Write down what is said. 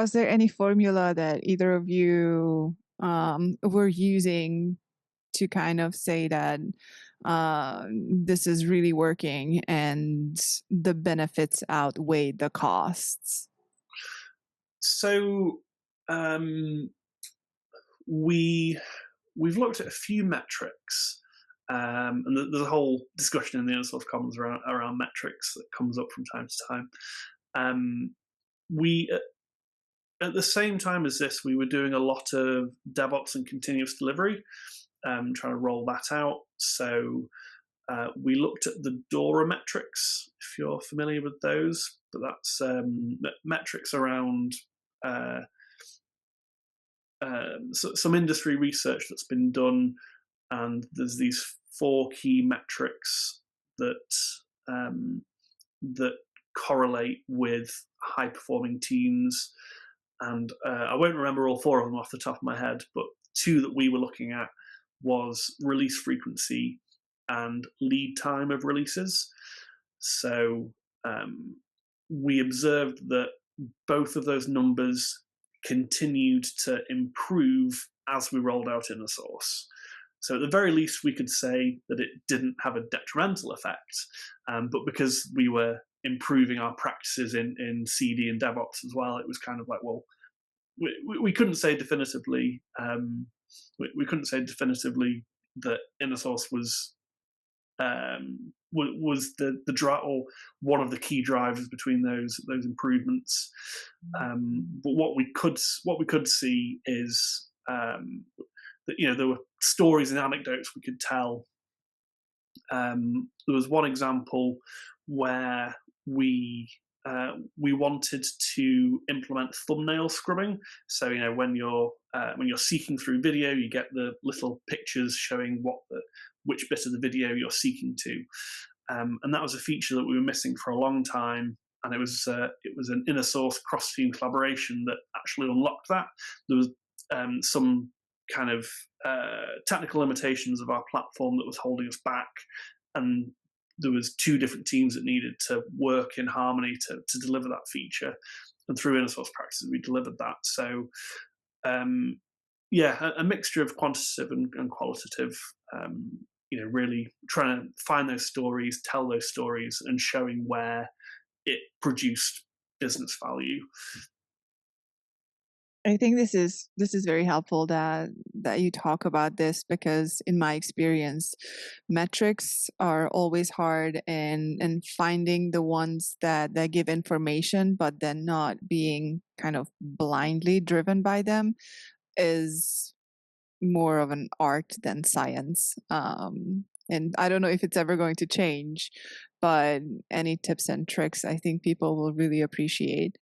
was there any formula that either of you were using to kind of say that this is really working and the benefits outweigh the costs? So um, we've looked at a few metrics, and there's a whole discussion in the InnerSource Commons around metrics that comes up from time to time. We At the same time as this, we were doing a lot of DevOps and continuous delivery, trying to roll that out. So we looked at the DORA metrics, if you're familiar with those, but that's metrics around some industry research that's been done, and there's these 4 key metrics that that correlate with high performing teams. And I won't remember all 4 of them off the top of my head, but 2 that we were looking at was release frequency and lead time of releases. So we observed that both of those numbers continued to improve as we rolled out InnerSource. So at the very least, we could say that it didn't have a detrimental effect, but because we were improving our practices in CD and DevOps as well, it was kind of like, well, we couldn't say definitively. We couldn't say definitively that InnerSource was the or one of the key drivers between those improvements. But what we could see is that there were stories and anecdotes we could tell. There was one example where we wanted to implement thumbnail scrubbing. So when you're seeking through video, you get the little pictures showing which bit of the video you're seeking to, and that was a feature that we were missing for a long time. And it was an InnerSource cross-team collaboration that actually unlocked that. There was some kind of technical limitations of our platform that was holding us back, and there was 2 different teams that needed to work in harmony to deliver that feature. And through InnerSource practices, we delivered that. So a mixture of quantitative and qualitative, really trying to find those stories, tell those stories, and showing where it produced business value. I think this is very helpful that you talk about this, because in my experience, metrics are always hard, and finding the ones that give information, but then not being kind of blindly driven by them is more of an art than science. And I don't know if it's ever going to change, but any tips and tricks I think people will really appreciate.